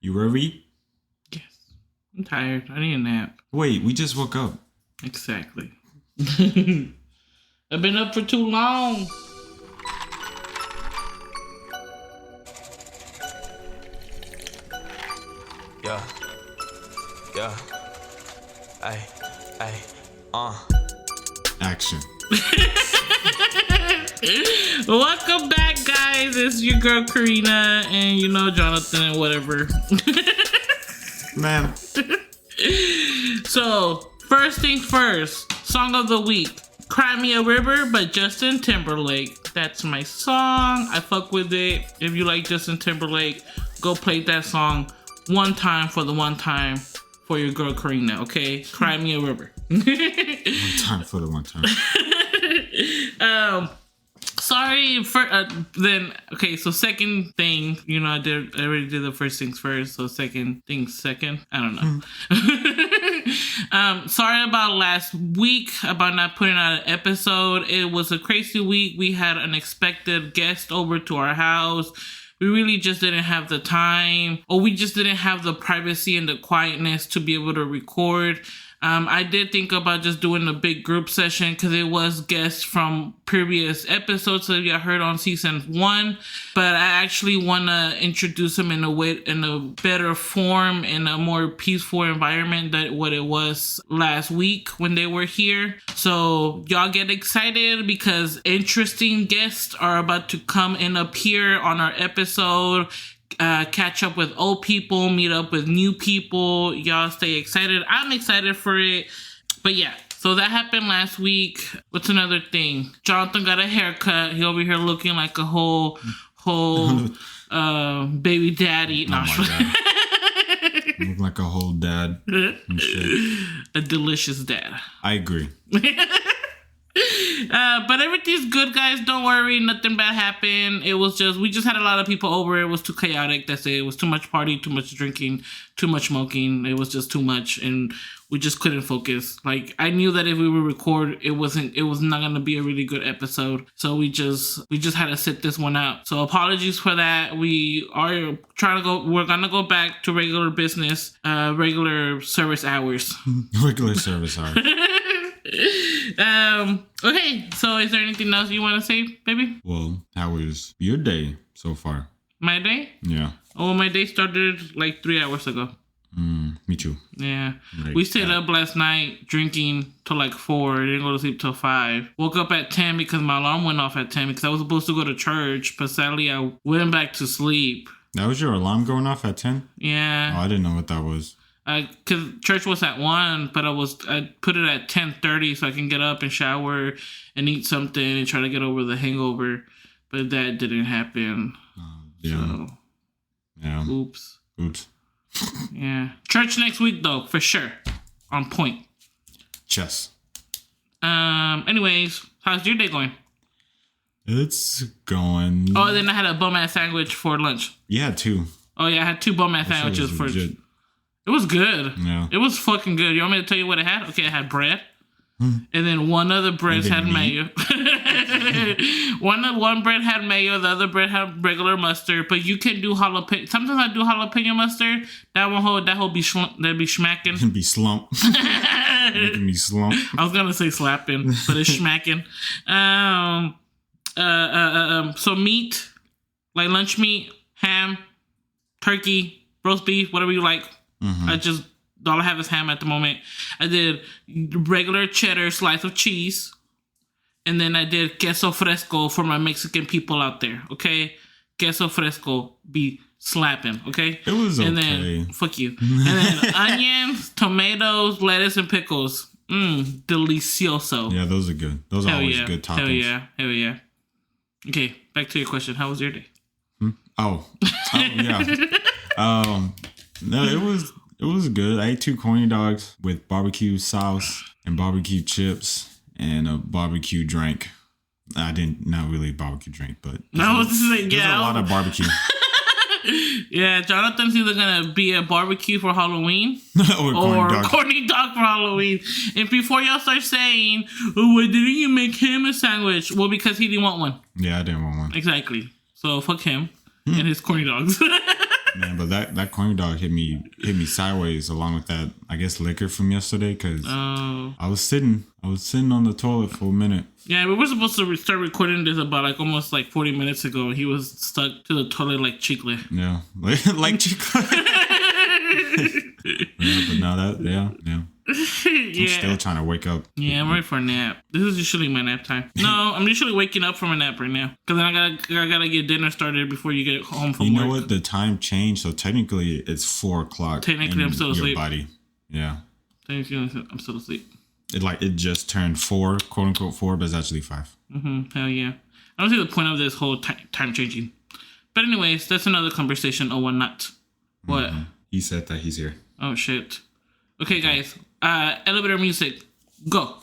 You ready? Yes. I'm tired. I need a nap. Wait, we just woke up. Exactly. I've been up for too long. Yeah. Action. Welcome back, guys. It's your girl Karina and Jonathan and whatever. Man. So, first things first, song of the week. Cry Me a River by Justin Timberlake. That's my song. I fuck with it. If you like Justin Timberlake, go play that song one time for the one time for your girl Karina, okay? Cry Me a River. One time for the one time. Sorry for okay, so second thing, I already did the first things first, so second things second. I don't know. Sorry about last week about not putting out an episode. It was a crazy week. We had an unexpected guest over to our house. We really just didn't have the time, or we just didn't have the privacy and the quietness to be able to record. I did think about just doing a big group session because it was guests from previous episodes that you heard on season 1, but I actually want to introduce them in a better form, in a more peaceful environment than what it was last week when they were here. So y'all get excited because interesting guests are about to come and appear on our episode. Catch up with old people, meet up with new people. Y'all stay excited. I'm excited for it. But yeah, so that happened last week. What's another thing? Jonathan got a haircut. He over here looking like a whole baby daddy. Oh my God. Look like a whole dad and shit. A delicious dad. I agree. But everything's good, guys. Don't worry. Nothing bad happened. It was we just had a lot of people over. It was too chaotic. That's it. It was too much party, too much drinking, too much smoking. It was just too much. And we just couldn't focus. Like, I knew that if we would record, it was not going to be a really good episode. So we just had to sit this one out. So apologies for that. We're going to go back to regular business, regular service hours. Regular service hours. Okay, so is there anything else you want to say, baby? Well, how was your day so far? My day? Yeah. Oh, my day started like 3 hours ago. Me too. Yeah. Like we stayed up last night drinking till like 4. Didn't go to sleep till 5. Woke up at 10 because my alarm went off at 10 because I was supposed to go to church, but sadly I went back to sleep. That was your alarm going off at 10? Yeah. Oh, I didn't know what that was. Because church was at 1, but I put it at 10:30 so I can get up and shower and eat something and try to get over the hangover. But that didn't happen. Yeah. So, yeah. Oops. Yeah. Church next week, though, for sure. On point. Chess. Anyways, how's your day going? It's going. Oh, then I had a bum-ass sandwich for lunch. You had 2. Oh, yeah, I had 2 bum-ass sandwiches for... Legit. It was good. Yeah. It was fucking good. You want me to tell you what it had? Okay, it had bread. And then one of the breads had mayo. One bread had mayo. The other bread had regular mustard. But you can do jalapeno. Sometimes I do jalapeno mustard. That whole be smacking. It'd be slump. Making me slump. I was gonna say slapping, but it's smacking. So meat, like lunch meat, ham, turkey, roast beef, whatever you like. Mm-hmm. All I have is ham at the moment. I did regular cheddar slice of cheese. And then I did queso fresco for my Mexican people out there, okay? Queso fresco be slapping, okay? It was okay. And then, fuck you. And then onions, tomatoes, lettuce, and pickles. Delicioso. Yeah, those are good. Those are always good toppings. Hell yeah. Okay, back to your question. How was your day? Oh yeah. No, it was good. I ate 2 corny dogs with barbecue sauce and barbecue chips and a barbecue drink. Not really barbecue drink, but there's a lot of barbecue. Yeah, Jonathan's either gonna be a barbecue for Halloween or corny dog for Halloween. And before y'all start saying, "Oh, why didn't you make him a sandwich?" Well, because he didn't want one. Yeah, I didn't want one. Exactly. So fuck him and his corny dogs. Man, but that corn dog hit me sideways along with that, I guess, liquor from yesterday, because I was sitting on the toilet for a minute. Yeah, we were supposed to start recording this about like almost like 40 minutes ago. He was stuck to the toilet like chicle. Yeah, like chicle. Yeah, but now yeah. I'm still trying to wake up. Yeah, I'm ready for a nap. This is usually my nap time. No, I'm usually waking up from a nap right now. Because then I gotta get dinner started before you get home from work. You know what? The time changed, so technically it's 4 o'clock. Technically, I'm still asleep. Body. Yeah. Technically, I'm still asleep. It just turned 4, quote unquote 4, but it's actually 5. Hell yeah. I don't see the point of this whole time changing. But anyways, that's another conversation. Oh, one not. What? Mm-hmm. He said that he's here. Oh shit. Okay, guys. Elevator music. Go.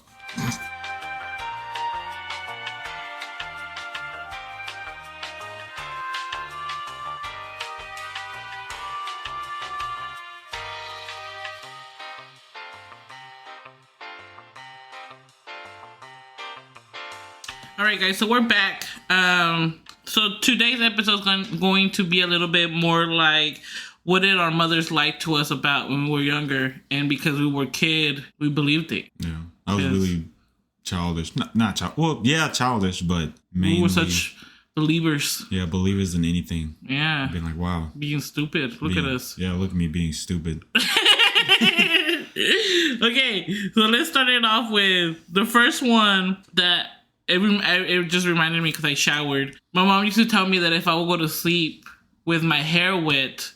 All right, guys. So we're back. So today's episode is going to be a little bit more like, what did our mothers lie to us about when we were younger? And because we were kid, we believed it. Yeah. I was really childish. Not child. Well, yeah, childish, but mainly. We were such believers. Yeah, believers in anything. Yeah. Being like, wow. Being stupid. Look at us. Yeah, look at me being stupid. Okay, so let's start it off with the first one that it just reminded me because I showered. My mom used to tell me that if I would go to sleep with my hair wet,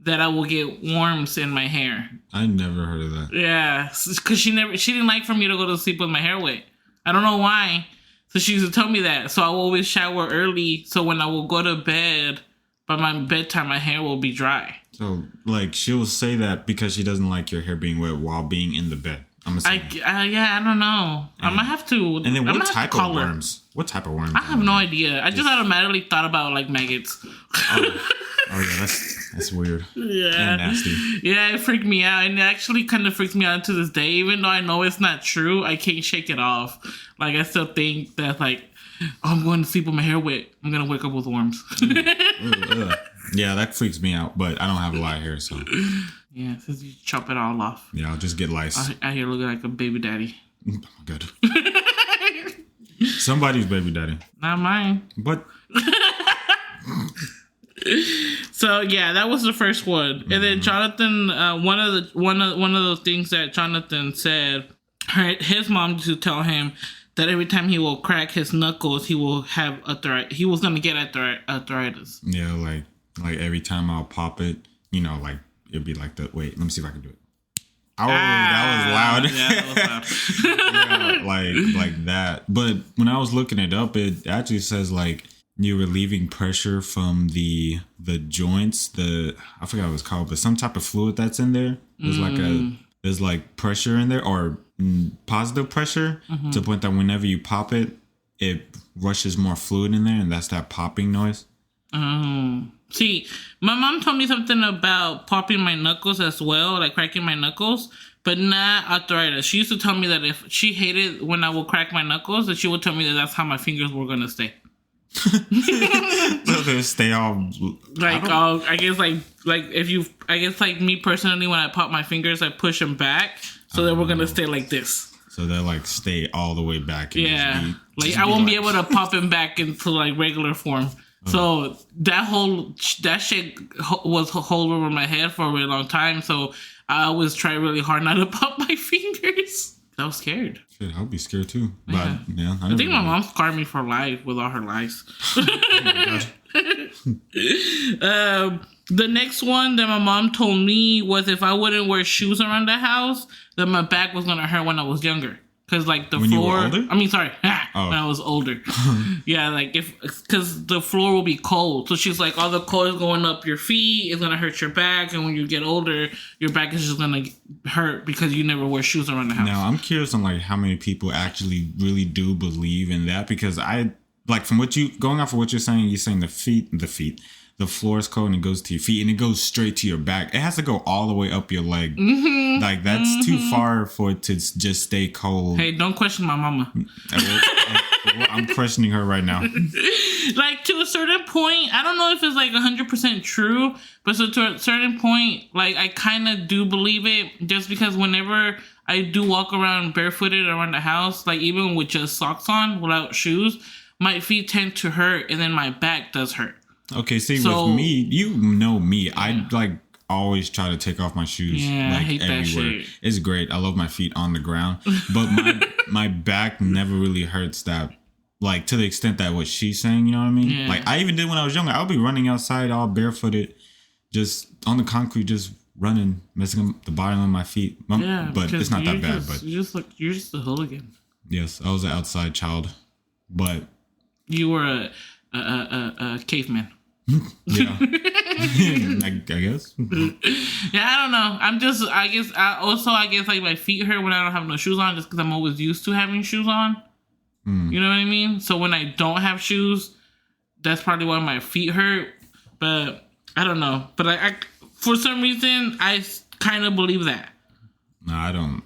that I will get worms in my hair. I never heard of that. Yeah, because she didn't like for me to go to sleep with my hair wet. I don't know why. So she used to tell me that. So I will always shower early. So when I will go to bed, by my bedtime, my hair will be dry. So like she'll say that because she doesn't like your hair being wet while being in the bed. I'm assuming. I don't know. I might have to. And then what type of worms? What type of worms? I have no idea. I just automatically thought about like maggots. Oh yeah, that's weird. Yeah. And nasty. Yeah, it freaked me out. And it actually kind of freaks me out to this day. Even though I know it's not true, I can't shake it off. Like, I still think that, like, I'm going to sleep with my hair wet. I'm going to wake up with worms. Yeah, that freaks me out. But I don't have a lot of hair, so. Yeah, since you chop it all off. Yeah, I'll just get lice. Out here looking like a baby daddy. Oh, my God. Somebody's baby daddy. Not mine. But... So yeah, that was the first one, and then Jonathan. One of the things that Jonathan said, his mom used to tell him that every time he will crack his knuckles, he will have arthritis. He was gonna get arthritis. Yeah, like every time I'll pop it, you know, like it'd be like the. Wait, let me see if I can do it. Oh, that was loud. Yeah, that was loud. Yeah, like that. But when I was looking it up, it actually says like. You're relieving pressure from the joints. I forgot what it's called, but some type of fluid that's in there. There's like pressure in there or positive pressure to the point that whenever you pop it, it rushes more fluid in there, and that's that popping noise. See, my mom told me something about popping my knuckles as well, like cracking my knuckles, but not arthritis. She used to tell me that if she hated when I would crack my knuckles, that she would tell me that that's how my fingers were gonna stay. So they stay all like I guess like me personally, when I pop my fingers, I push them back so that we're gonna stay like this. So they like stay all the way back. And yeah, I won't be able to pop them back into like regular form. So that shit was hold over my head for a really long time. So I always try really hard not to pop my fingers. I was scared. Shit, I'll be scared too. But yeah, I think my mom scarred me for life with all her lies. The next one that my mom told me was if I wouldn't wear shoes around the house, then my back was gonna hurt when I was younger. Cause like the when floor, you were older? I mean, sorry, when I was older. Yeah, like cause the floor will be cold. So she's like, all the cold is going up your feet, it's gonna hurt your back, and when you get older, your back is just gonna hurt because you never wear shoes around the house. Now I'm curious on like how many people actually really do believe in that, because I like from going off of what you're saying the floor is cold and it goes to your feet and it goes straight to your back. It has to go all the way up your leg. Like that's too far for it to just stay cold. Hey, don't question my mama. I'm questioning her right now. Like, to a certain point, I don't know if it's like 100% true, but so to a certain point, like, I kind of do believe it, just because whenever I do walk around barefooted around the house, like even with just socks on without shoes, my feet tend to hurt, and then my back does hurt. Okay, see, with me, you know me, I like always try to take off my shoes, Yeah, like I hate everywhere. that shit. It's great. I love my feet on the ground, but my back never really hurts that, like, to the extent that what she's saying. You know what I mean? Yeah. Like, I even did when I was younger. I'll be running outside all barefooted, just on the concrete, just running, messing up the bottom of my feet. Yeah, but it's not that bad. But you're just a hooligan. yes, I was an outside child, but You were a caveman. yeah, I guess. Yeah, I don't know. I guess like my feet hurt when I don't have no shoes on, just because I'm always used to having shoes on. You know what I mean? So when I don't have shoes, that's probably why my feet hurt. But I don't know. But I for some reason, I kind of believe that. No, I don't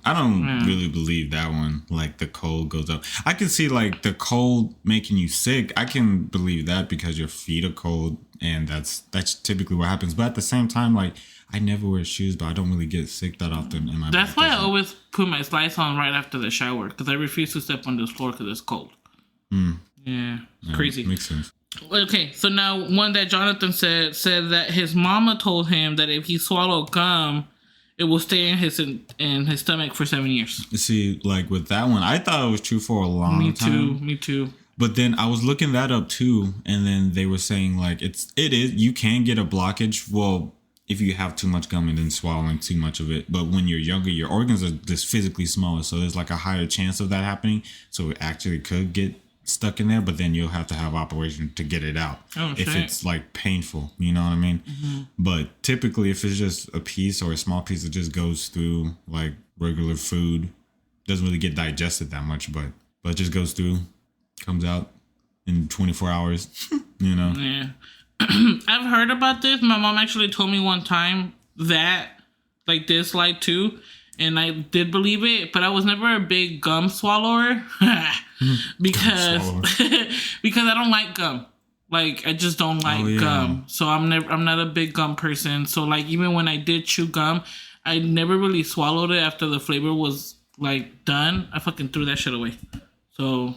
really believe that one. Like, the cold goes up. I can see, like, the cold making you sick. I can believe that because your feet are cold, and that's typically what happens. But at the same time, like, I never wear shoes, but I don't really get sick that often. In my That's why I always put my slides on right after the shower, because I refuse to step on this floor because it's cold. Yeah, crazy. Makes sense. Okay, so now one that Jonathan said that his mama told him that if he swallowed gum, it will stay in his stomach for 7 years. See, like, with that one, I thought it was true for a long time. Me too. But then I was looking that up too, and then they were saying, like, it is you can get a blockage. Well, if you have too much gum and then swallowing too much of it. But when you're younger, your organs are just physically smaller, so there's like a higher chance of that happening. So it actually could get stuck in there, but then you'll have to have operation to get it out if it's like painful. You know what I mean? Mm-hmm. But typically, if it's just a piece or a small piece that just goes through like regular food, doesn't really get digested that much, but it just goes through, comes out in 24 hours. You know? Yeah. I've heard about this. My mom actually told me one time that, like this, like too, and I did believe it, but I was never a big gum swallower because I don't like gum. Like, I just don't like gum. So I'm not a big gum person. So like, even when I did chew gum, I never really swallowed it after the flavor was like done. I fucking threw that shit away. So.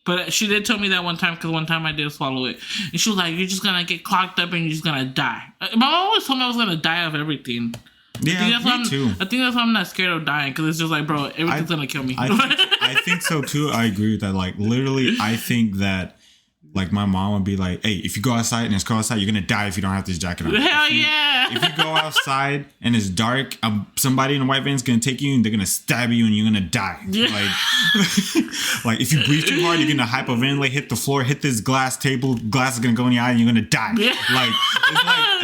But she did tell me that one time, because one time I did swallow it. And she was like, you're just going to get clogged up and you're just going to die. My mom always told me I was going to die of everything. Yeah, me too. I think that's why I'm not scared of dying, because it's just like, bro, everything's going to kill me. I think so too. I agree with that. Like, literally, I think that, like, my mom would be like, hey, if you go outside and it's cold outside, you're going to die if you don't have this jacket on. Hell yeah. If you go outside and it's dark, somebody in a white van is going to take you and they're going to stab you and you're going to die. Yeah. Like, if you breathe too hard, you're going to hyperventilate, hit the floor, hit this glass table, glass is going to go in your eye and you're going to die. Yeah. Like, it's like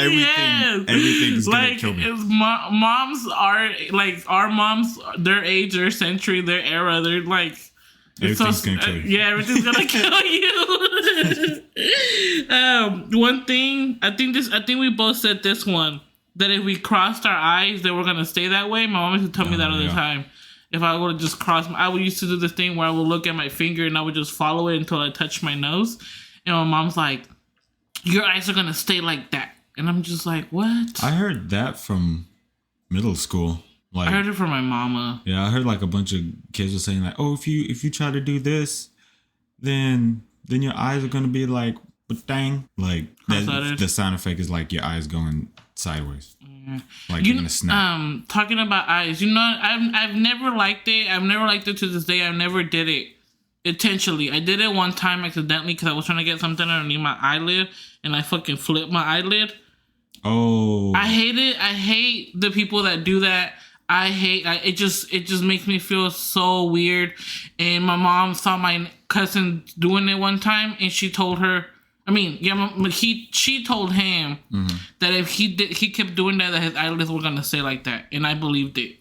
everything's going to kill me. Moms are, like, our moms, their age, their century, their era, they're like... Everything's gonna kill you. Yeah, everything's gonna kill you. One thing, I think we both said this one, that if we crossed our eyes, they were gonna stay that way. My mom used to tell me that all the time. If I would just cross, I would used to do this thing where I would look at my finger and I would just follow it until I touched my nose. And my mom's like, "Your eyes are gonna stay like that," and I'm just like, "What?" I heard that from middle school. Like, I heard it from my mama. Yeah, I heard like a bunch of kids were saying like, "Oh, if you try to do this, then your eyes are gonna be like, but dang, like the sound effect is like your eyes going sideways, like you're gonna snap." Talking about eyes, I've never liked it. I've never liked it to this day. I've never did it intentionally. I did it one time accidentally because I was trying to get something underneath my eyelid and I fucking flipped my eyelid. Oh, I hate it. I hate the people that do that. It just makes me feel so weird. And my mom saw my cousin doing it one time, and she told her, she told him that if he kept doing that his eyelids were gonna stay like that, and I believed it.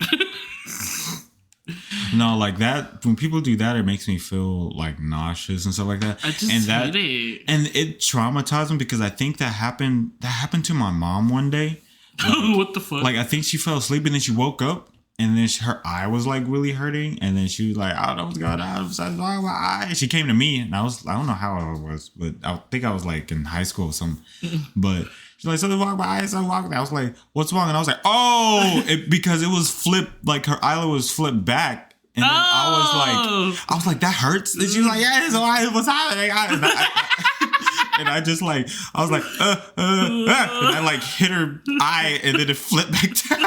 No, like that, when people do that, it makes me feel like nauseous and stuff like that. I just hate it. And it traumatized me because I think that happened to my mom one day. Like, what the fuck? Like, I think she fell asleep and then she woke up And then her eye was like really hurting. And then she was like, I don't know what's going on. My eye. And she came to me and I don't know how I was, but I think I was like in high school or something. But she's like, something wrong with my eye, something wrong with me. I was like, what's wrong? And I was like, oh, because it was flipped, like her eyelid was flipped back. And then I was like, that hurts. And she was like, yeah, it's all right. What's happening? And I just like, I was like, and I like hit her eye and then it flipped back down.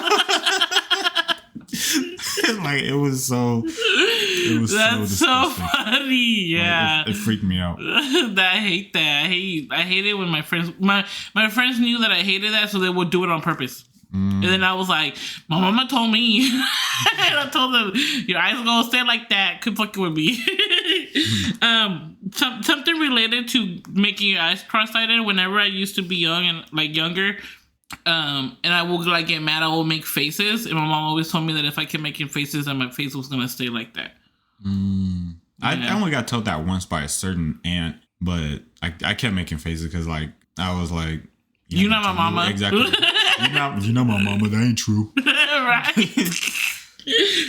Like it was so That's so funny. Yeah. Like, it freaked me out. I hate that. I hate it when my friends friends knew that I hated that, so they would do it on purpose. And then I was like, my mama told me. And I told them, your eyes are gonna stay like that. Quit fucking with me. Something related to making your eyes cross-eyed. Whenever I used to be young and like younger, and I would like get mad, I would make faces. And my mom always told me that if I kept making faces, then my face was gonna stay like that. I only got told that once by a certain aunt, but I kept making faces because like I was like, you're not my mama. Exactly. You're not my mama. That ain't true. Right.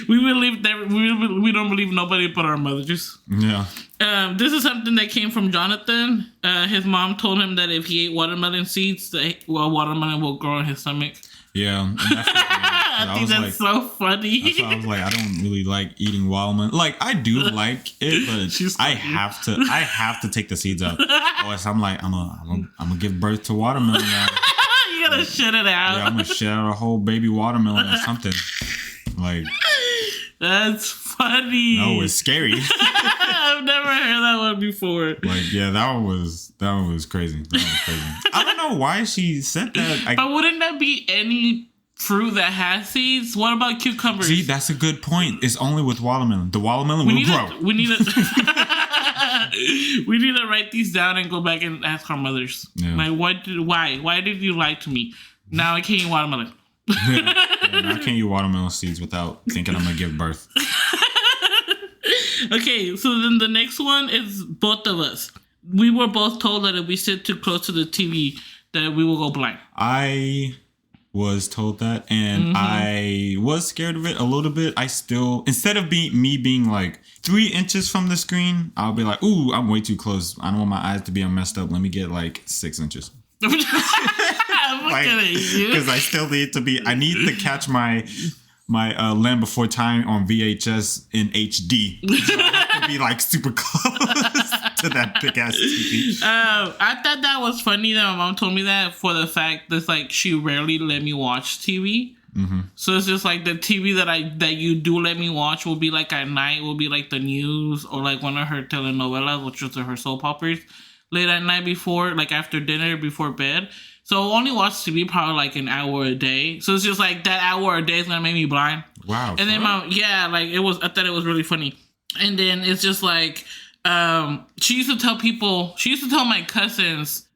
We believe that we don't believe nobody but our mothers. Yeah. This is something that came from Jonathan. His mom told him that if he ate watermelon seeds, watermelon will grow in his stomach. Yeah. I think that's like, so funny. That's why I was like, I don't really like eating watermelon. Like I do like it, but I have to take the seeds out. Or else I'm like, I'm gonna give birth to watermelon now. You gotta shit it out. Yeah, I'm gonna shit out a whole baby watermelon or something. Like that's funny. No, it's scary. I've never heard that one before. Like, yeah, that one was crazy. I don't know why she said that. But wouldn't that be any fruit that has seeds? What about cucumbers? See, that's a good point. It's only with watermelon. The watermelon will grow. We need to write these down and go back and ask our mothers. Yeah. Like, why did you lie to me? Now I can't eat watermelon. Yeah, I can't eat watermelon seeds without thinking I'm gonna give birth. Okay, so then the next one is both of us. We were both told that if we sit too close to the TV, that we will go blind. I was told that, and I was scared of it a little bit. I still, instead of me being like 3 inches from the screen, I'll be like, ooh, I'm way too cose. I don't want my eyes to be messed up. Let me get like 6 inches. Because I still need to be. I need to catch my Land Before Time on VHS in HD. So I have to be like super close to that big ass TV. I thought that was funny that my mom told me that for the fact that like she rarely let me watch TV. So it's just like the TV that you do let me watch will be like at night, will be like the news or like one of her telenovelas, which was her soap operas, late at night before, like after dinner, before bed. So I'll only watch TV probably like an hour a day. So it's just like that hour a day is gonna make me blind. Wow. And then like it was. I thought it was really funny. And then it's just like she used to tell my cousins.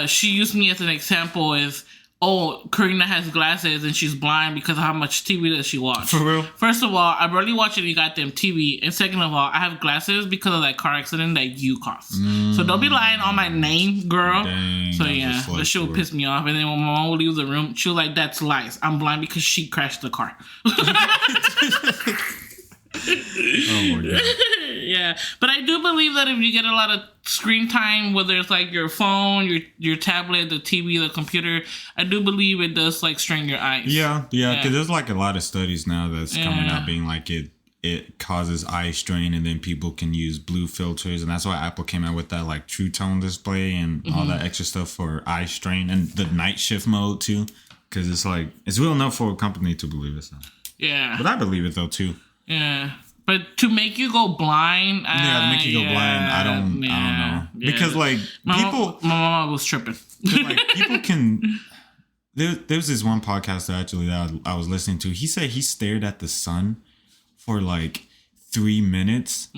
She used me as an example as, oh, Karina has glasses and she's blind because of how much TV does she watch. For real? First of all, I barely watch any goddamn TV. And second of all, I have glasses because of that car accident that you caused. So don't be lying on my name, girl. Dang, so yeah, the shit would piss me off. And then when my mom would leave the room, she was like, that's lies. I'm blind because she crashed the car. Oh my God. Yeah, but I do believe that if you get a lot of screen time, whether it's like your phone, your tablet, the TV, the computer, I do believe it does like strain your eyes. Yeah, because there's like a lot of studies now that's coming out being like it causes eye strain, and then people can use blue filters, and that's why Apple came out with that like True Tone display and all that extra stuff for eye strain, and the night shift mode too, because it's like it's real enough for a company to believe it. So. Yeah, but I believe it though too. Yeah. But to make you go blind, to make you go blind, I don't know. Yeah. Because like my mama was tripping. Like people can. There's this one podcast that I was listening to. He said he stared at the sun for like 3 minutes.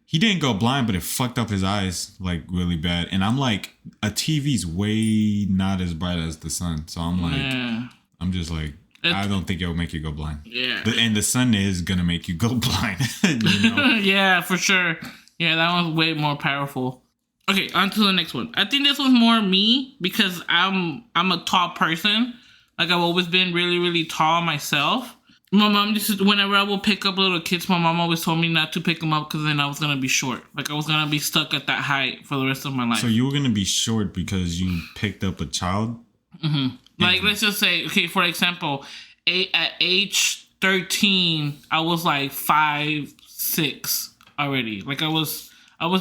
He didn't go blind, but it fucked up his eyes like really bad. And I'm like, a TV's way not as bright as the sun, so I'm like, I'm just like. I don't think it'll make you go blind. Yeah. And the sun is going to make you go blind. You know? Yeah, for sure. Yeah, that one's way more powerful. Okay, on to the next one. I think this one's more me because I'm a tall person. Like I've always been really, really tall myself. My mom just, whenever I will pick up little kids, my mom always told me not to pick them up because then I was going to be short. Like, I was going to be stuck at that height for the rest of my life. So you were going to be short because you picked up a child? Mm-hmm. Like, let's just say, okay, for example, at age 13, I was like 5'6" already. Like, I was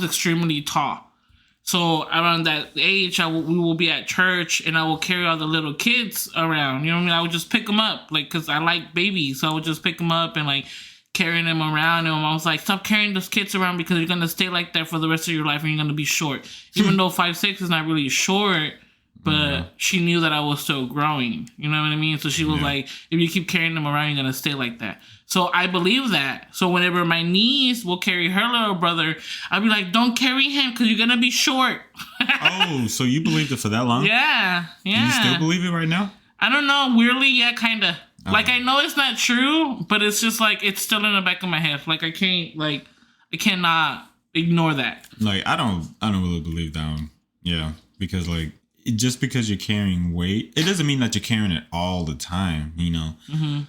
extremely tall. So around that age, we will be at church, and I will carry all the little kids around. You know what I mean? I would just pick them up, like, because I like babies. So I would just pick them up and, like, carrying them around. And my mom was like, stop carrying those kids around because you're going to stay like that for the rest of your life and you're going to be short. Even though 5'6" is not really short, but she knew that I was still growing. You know what I mean? So she was like, if you keep carrying them around, you're going to stay like that. So I believe that. So whenever my niece will carry her little brother, I'll be like, don't carry him because you're going to be short. Oh, so you believed it for that long? Yeah. Do you still believe it right now? I don't know. Weirdly, yeah, kind of. Oh. Like, I know it's not true, but it's just like, it's still in the back of my head. Like, I cannot ignore that. Like, I don't really believe that one. Yeah. Because, like, just because you're carrying weight, it doesn't mean that you're carrying it all the time, you know? Mm-hmm.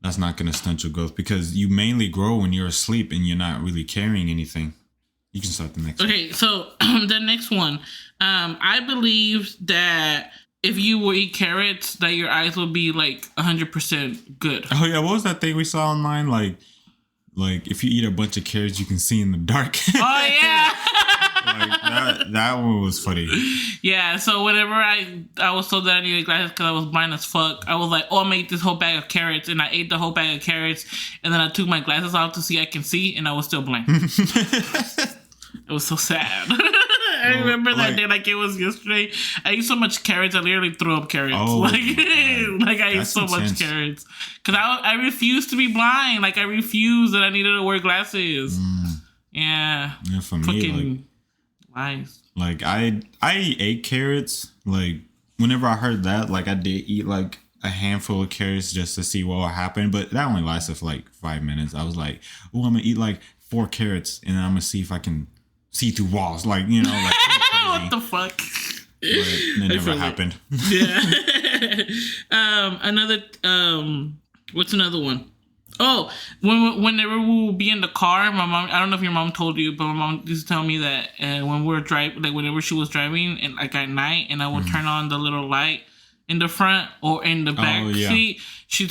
That's not going to stunt your growth because you mainly grow when you're asleep and you're not really carrying anything. You can start the next one. Okay, so the next one. I believe that if you will eat carrots, that your eyes will be like 100% good. Oh, yeah. What was that thing we saw online? Like if you eat a bunch of carrots, you can see in the dark. Oh, yeah. Like that one was funny. Yeah, so whenever I was told that I needed glasses because I was blind as fuck, I was like, oh, I'm gonna eat this whole bag of carrots, and I ate the whole bag of carrots, and then I took my glasses off to see I can see, and I was still blind. It was so sad. I remember that day like it was yesterday. I ate so much carrots, I literally threw up carrots. I ate so much carrots. Because I refused to be blind. Like, I refused that I needed to wear glasses. Yeah. Yeah, for me, lies. Like, I ate carrots. Like, whenever I heard that, like, I did eat, like, a handful of carrots just to see what would happen. But that only lasted for, like, 5 minutes. I was like, oh, I'm going to eat, like, 4 carrots, and then I'm going to see if I can see through walls. Like, you know, like, what the fuck? But it never happened. Yeah. What's another one? Oh, whenever we will be in the car, my mom, I don't know if your mom told you, but my mom used to tell me that when we're driving, like whenever she was driving and like at night, and I would turn on the little light in the front or in the back seat, she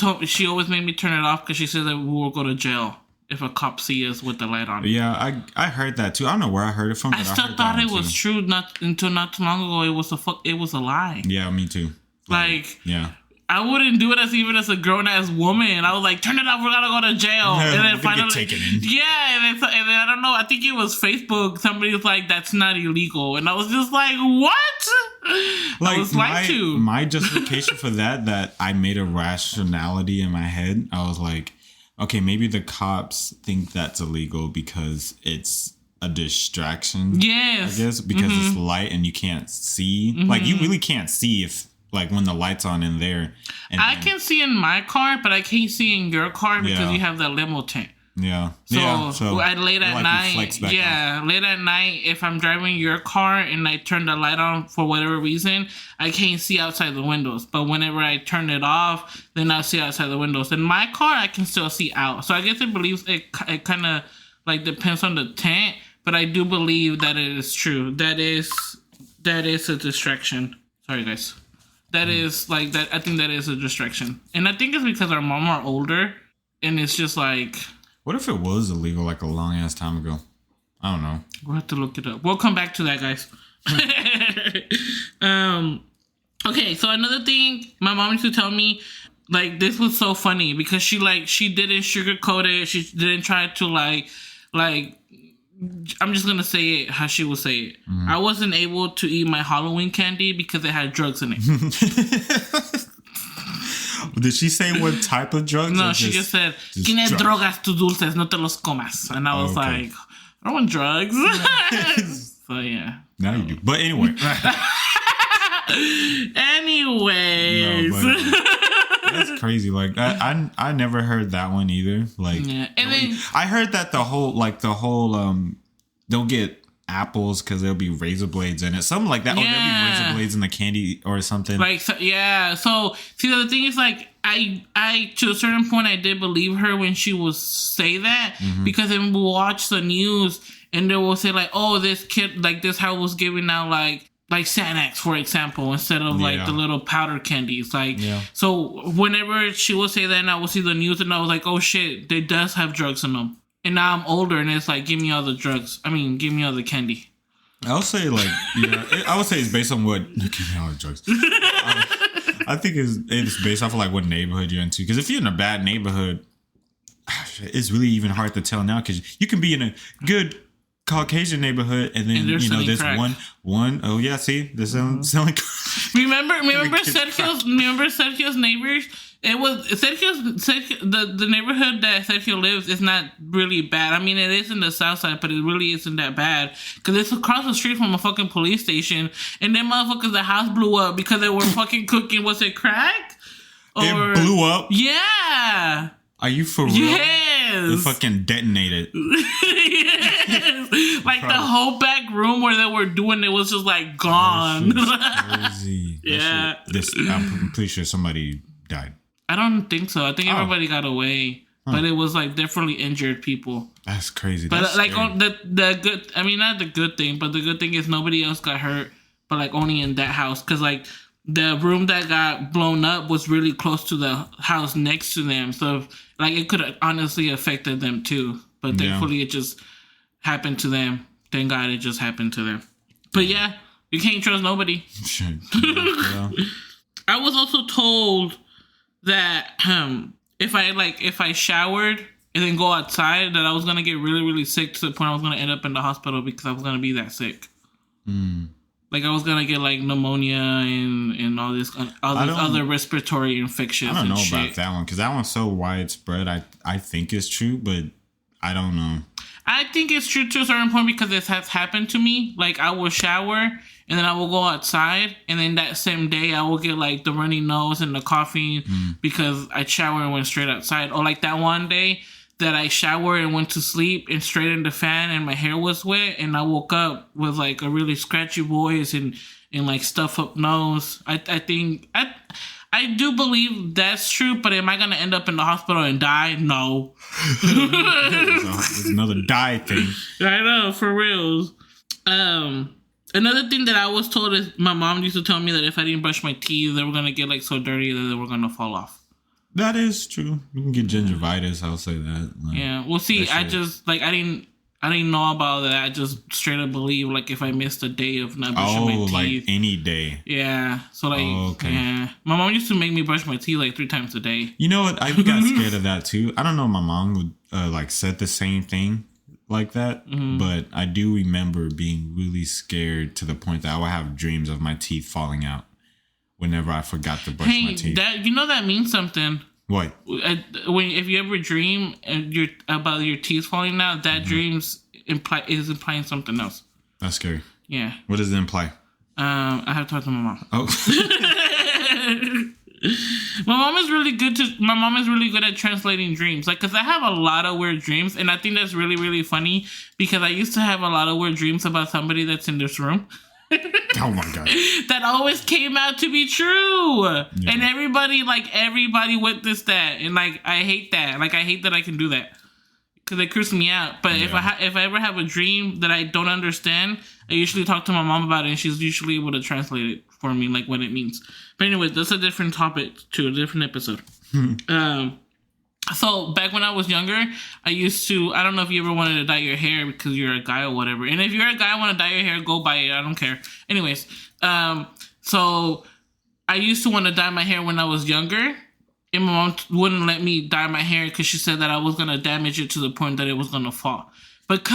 always made me turn it off because she said that we will go to jail if a cop sees us with the light on. Yeah, I heard that too. I don't know where I heard it from. I still thought it was true until not too long ago. It was a lie. Yeah, me too. Like yeah. I wouldn't do it even as a grown ass woman. I was like, turn it off, we're gonna go to jail. And then finally, get taken in. Yeah, and then I don't know. I think it was Facebook. Somebody was like, that's not illegal, and I was just like, what? Like, I was lied to. My justification for that I made a rationality in my head. I was like, okay, maybe the cops think that's illegal because it's a distraction. Yes, I guess because it's light and you can't see. Like, you really can't see if. Like when the light's on in there. And I can see in my car, but I can't see in your car because you have the limo tent. Yeah. So late at night, late at night, if I'm driving your car and I turn the light on for whatever reason, I can't see outside the windows. But whenever I turn it off, then I see outside the windows. In my car, I can still see out. So I guess it kind of like depends on the tent, but I do believe that it is true. That is a distraction. Sorry, guys. That is like that. I think that is a distraction, and I think it's because our mom are older, and it's just like. What if it was illegal like a long ass time ago? I don't know. We'll have to look it up. We'll come back to that, guys. Okay, so another thing my mom used to tell me, like, this was so funny because she didn't sugarcoat it. She didn't try to like. I'm just gonna say it how she would say it. I wasn't able to eat my Halloween candy because it had drugs in it. Did she say what type of drugs? No, she just said, "Tiene drogas tus dulces, no te los comas." And I was like, I don't want drugs. So yeah. Now you do. But anyway. Anyways. No, that's crazy. Like I never heard that one either. Like, yeah. And then I heard that the whole they'll get apples because there'll be razor blades in it, something like that. Yeah. Or there'll be razor blades in the candy or something. Like, so, yeah. So see, the thing is, like, I to a certain point I did believe her when she would say that, because then we'll watch the news and they will say like, oh, this kid, like this house was giving out like Xanax, for example, instead of like the little powder candies. Like, so whenever she would say that and I would see the news and I was like, oh shit, they does have drugs in them. And now I'm older and it's like, give me all the drugs. I mean, give me all the candy. I would say like, I would say it's based on what, give me all the drugs. I think it's based off of like what neighborhood you're into. Because if you're in a bad neighborhood, it's really even hard to tell now. Because you can be in a good Caucasian neighborhood and then there's crack. one. Oh yeah, see, they're selling. Remember Sergio's neighbors. It was the neighborhood that Sergio lives is not really bad. I mean, it is in the south side, but it really isn't that bad because it's across the street from a fucking police station, and then motherfuckers, the house blew up because they were fucking cooking. Was it crack? It blew up. Yeah. Are you for real? Yes. It fucking detonated. Yes. Like the whole back room where they were doing it was just like gone. Crazy. Yeah. I'm pretty sure somebody died. I don't think so. I think everybody got away, but it was like definitely injured people. That's crazy. But that's like scary. the good, I mean not the good thing, but the good thing is nobody else got hurt, but like only in that house, because like the room that got blown up was really close to the house next to them, so like it could have honestly affected them too. But thankfully it just happened to them. Thank God it just happened to them. But yeah, you can't trust nobody. I was also told that if I showered and then go outside, that I was gonna get really, really sick to the point I was gonna end up in the hospital because I was gonna be that sick. Like I was gonna get like pneumonia and all these other respiratory infections. I don't know about that one because that one's so widespread. I think it's true, but I don't know. I think it's true to a certain point because this has happened to me. Like I will shower and then I will go outside, and then that same day I will get like the runny nose and the coughing because I showered and went straight outside. Or like that one day that I showered and went to sleep and straight in the fan and my hair was wet and I woke up with like a really scratchy voice and like stuff up nose. I think I do believe that's true, but am I gonna end up in the hospital and die? No. It's another die thing. I know, for real. Another thing that I was told is my mom used to tell me that if I didn't brush my teeth, they were gonna get like so dirty that they were gonna fall off. That is true. You can get gingivitis. I'll say that. Like, yeah. Well, see, I just like I didn't know about that. I just straight up believe like if I missed a day of not brushing my teeth, like any day. Yeah. So like, yeah. My mom used to make me brush my teeth like 3 times a day. You know what? I got scared of that too. I don't know. My mom would like said the same thing like that, but I do remember being really scared to the point that I would have dreams of my teeth falling out whenever I forgot to brush my teeth. That means something. What? If you ever dream about your teeth falling out, that dreams is implying something else. That's scary. Yeah. What does it imply? I have to talk to my mom. Oh. My mom is really good at translating dreams. Like, cause I have a lot of weird dreams, and I think that's really, really funny because I used to have a lot of weird dreams about somebody that's in this room. Oh my god! That always came out to be true, and everybody witnessed that, and like I hate that. Like I hate that I can do that because it creeps me out. But if I ever have a dream that I don't understand, I usually talk to my mom about it, and she's usually able to translate it for me, like what it means. But anyway, that's a different topic to a different episode. So back when I was younger, I used to, I don't know if you ever wanted to dye your hair because you're a guy or whatever. And if you're a guy and want to dye your hair, go buy it. I don't care. Anyways, so I used to want to dye my hair when I was younger. And my mom wouldn't let me dye my hair because she said that I was going to damage it to the point that it was going to fall. But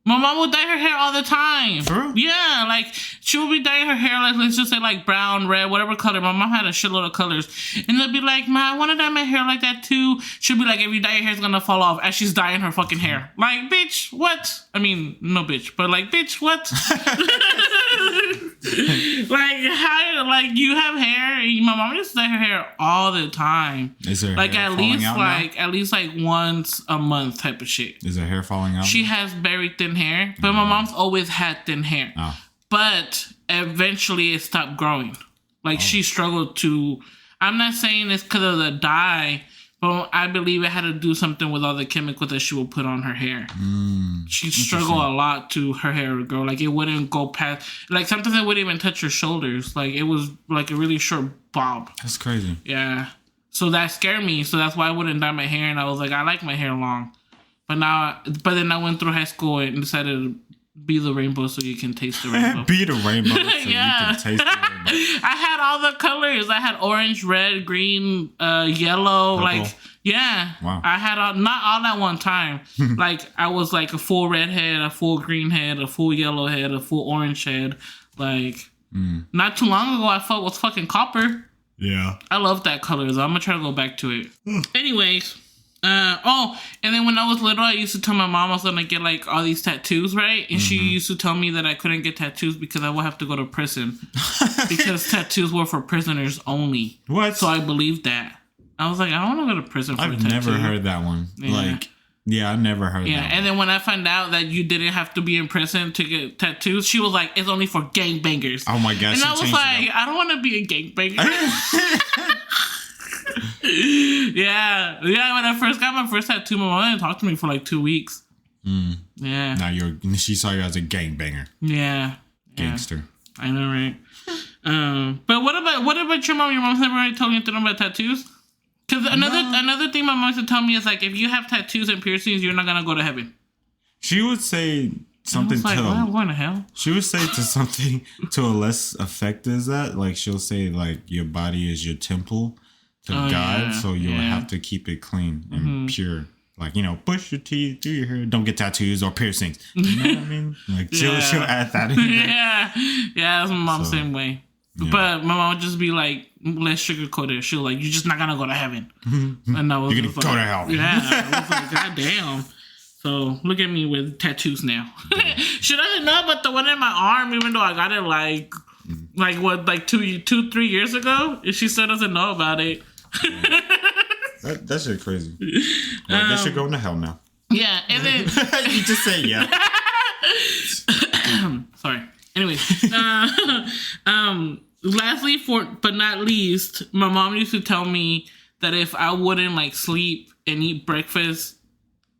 my mom would dye her hair all the time. For real? Yeah, like she would be dyeing her hair like, let's just say like brown, red, whatever color. My mom had a shitload of colors. And they'd be like, Ma, I want to dye my hair like that too. She'll be like, if you dye your hair, it's gonna fall off as she's dyeing her fucking hair. Like, bitch, what? I mean, no bitch, but like, bitch, what? Like, how, like you have hair? And my mom used to dye her hair all the time. Is her like hair at least once a month type of shit. Is her hair falling out? She has very thin hair, but my mom's always had thin hair. Oh. But eventually it stopped growing. Like she struggled to. I'm not saying it's because of the dye, but I believe it had to do something with all the chemicals that she would put on her hair. She struggled a lot to her hair grow. Like it wouldn't go past. Like sometimes it wouldn't even touch her shoulders. Like it was like a really short bob. That's crazy. Yeah. So that scared me. So that's why I wouldn't dye my hair. And I was like, I like my hair long. But then I went through high school and decided to be the rainbow so you can taste the rainbow. Be the rainbow so you can taste the rainbow. I had all the colors. I had orange, red, green, yellow. Purple. Like, yeah. Wow. I had not all at one time. Like, I was like a full red head, a full green head, a full yellow head, a full orange head. Like, not too long ago, I thought was fucking copper. Yeah. I love that color, though. I'm going to try to go back to it. Anyways. And then when I was little, I used to tell my mom I was gonna get like all these tattoos, right? And she used to tell me that I couldn't get tattoos because I would have to go to prison because tattoos were for prisoners only. What? So I believed that. I was like, I don't want to go to prison for a tattoo. I've never heard that one. I never heard that. Yeah, and then when I found out that you didn't have to be in prison to get tattoos, she was like, it's only for gangbangers. Oh my gosh. And I was like, I don't want to be a gangbanger. Yeah. When I first got my first tattoo, my mom didn't talk to me for like 2 weeks. Yeah. Now she saw you as a gangbanger. Yeah. Gangster. I know, right? But what about your mom? Your mom's never really told you anything about tattoos? Because another thing my mom used to tell me is like, if you have tattoos and piercings, you're not gonna go to heaven. She would say something like, well, I'm going to hell. She would say to something to a less effect as that. Like she'll say like your body is your temple to God, so you'll have to keep it clean and pure. Like, brush your teeth, do your hair, don't get tattoos or piercings. You know what I mean? Like she'll add that in there. Yeah, that's my mom's same way. Yeah. But my mom would just be like, let's sugarcoat it. She'll like, you're just not gonna go to heaven. And I was you're gonna go to hell. Yeah, I was like, God damn. So look at me with tattoos now. She doesn't know about the one in my arm, even though I got it like 3 years ago. And she still doesn't know about it. That shit crazy. Like, that should go into hell now. Yeah, and then you just say yeah. Sorry. Anyways, lastly, but not least, my mom used to tell me that if I wouldn't like sleep and eat breakfast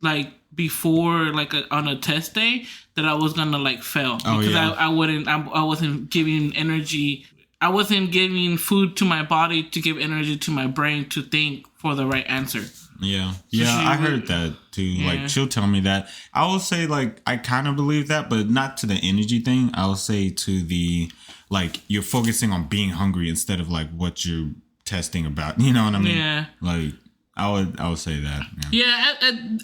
like before on a test day, that I was gonna like fail because I wasn't giving energy. I wasn't giving food to my body to give energy to my brain to think for the right answer. Yeah. So I heard that too. Yeah. Like she'll tell me that. I will say like I kind of believe that, but not to the energy thing. I will say to the like you're focusing on being hungry instead of like what you're testing about. You know what I mean? Yeah. Like I would say that. Yeah,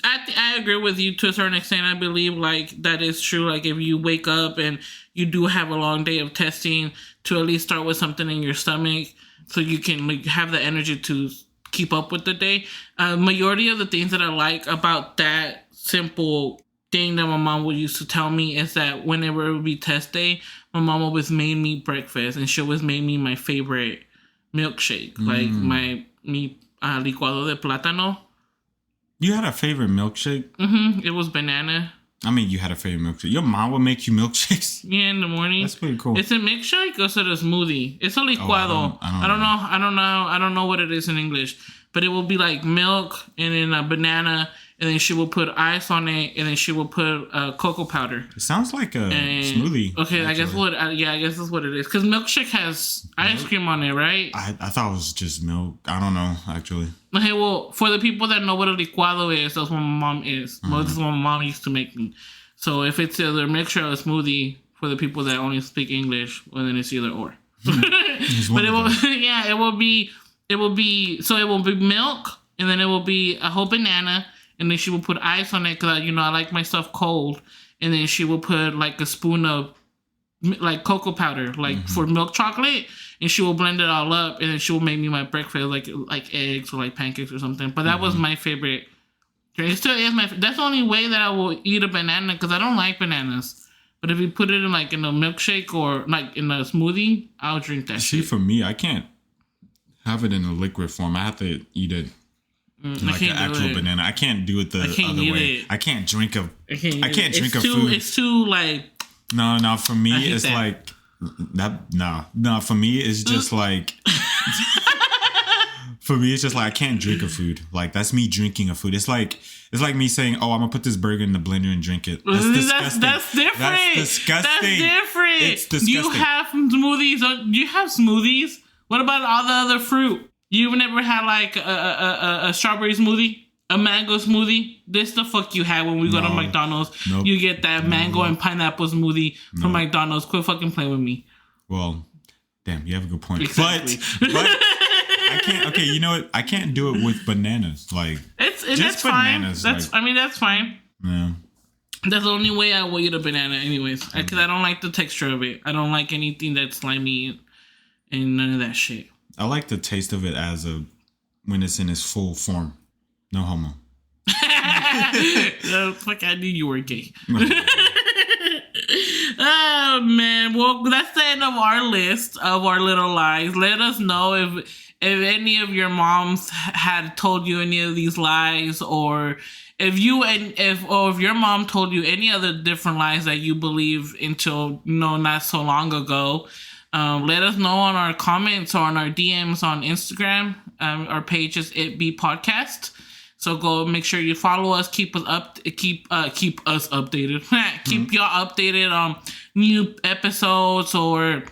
I agree with you to a certain extent. I believe like that is true. Like if you wake up and you do have a long day of testing, to at least start with something in your stomach so you can like have the energy to keep up with the day. Majority of the things that I like about that simple thing that my mom would used to tell me is that whenever it would be test day, my mom always made me breakfast and she always made me my favorite milkshake, like mi licuado de plátano. You had a favorite milkshake? It was banana. I mean, you had a favorite milkshake. Your mom would make you milkshakes? Yeah, in the morning. That's pretty cool. It's a milkshake or is it a smoothie? It's a licuado. I don't know what it is in English. But it will be like milk and then a banana, and then she will put ice on it, and then she will put cocoa powder. It sounds like a smoothie. Okay, actually. I guess that's what it is. Because milkshake has ice cream on it, right? I thought it was just milk. I don't know, actually. Okay, well, for the people that know what a licuado is, that's what my mom is. Well, this is what my mom used to make me. So if it's either mixture or a smoothie, for the people that only speak English, well, then it's either or. But it will be milk, and then it will be a whole banana, and then she will put ice on it because, I like my stuff cold. And then she will put like a spoon of like cocoa powder, like for milk chocolate, and she will blend it all up, and then she will make me my breakfast, like eggs or like pancakes or something. But that was my favorite. It still is that's the only way that I will eat a banana because I don't like bananas. But if you put it in like in a milkshake or like in a smoothie, I'll drink that. See, for me, I can't have it in a liquid form. I have to eat it like an actual banana. I can't do it the other way. I can't drink a food. It's too like. No. For me, it's like No. For me, it's just like. For me, it's just like I can't drink a food. Like that's me drinking a food. It's like me saying, "Oh, I'm gonna put this burger in the blender and drink it." That's disgusting. That's different. That's disgusting. That's different. It's disgusting. You have smoothies. You have smoothies. What about all the other fruit? You've never had like a strawberry smoothie, a mango smoothie? This the fuck you had when we go to McDonald's. Nope. You get that mango and pineapple smoothie from McDonald's. Quit fucking playing with me. Well, damn, you have a good point. Exactly. But I can't. Okay, you know what? I can't do it with bananas. Like that's bananas. Fine. That's fine. Yeah. That's the only way I will eat a banana, anyways. Because I don't like the texture of it. I don't like anything that's slimy and none of that shit. I like the taste of it when it's in its full form. No homo. Fuck! I knew you were gay. Oh man! Well, that's the end of our list of our little lies. Let us know if any of your moms had told you any of these lies, or if your mom told you any other different lies that you believe until not so long ago. Let us know on our comments or on our DMs on Instagram. Our page is It Be Podcast. So go make sure you follow us. Keep us updated. Keep y'all updated on new episodes or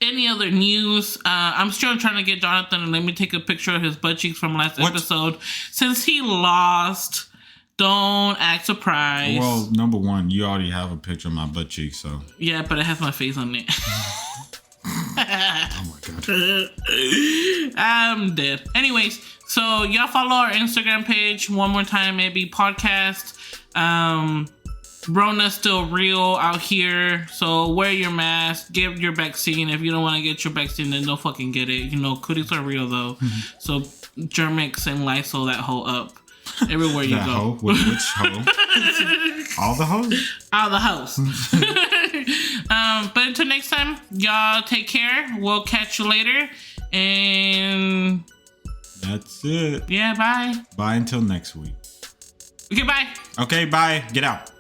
any other news. I'm still trying to get Jonathan to let me take a picture of his butt cheeks from last episode. Since he lost, don't act surprised. Well, number one, you already have a picture of my butt cheeks, so. Yeah, but it has my face on it. Oh my god. I'm dead. Anyways, so y'all follow our Instagram page one more time, maybe podcast. Rona's still real out here, so wear your mask, get your vaccine. If you don't want to get your vaccine, then don't fucking get it. Cooties are real though. So Germix and Lysol that hoe up everywhere you go. Hoe? Which hoe? All the hoes? All the hoes. But until next time, y'all take care. We'll catch you later. And that's it. Yeah, bye. Bye until next week. Okay, bye. Okay, bye. Get out.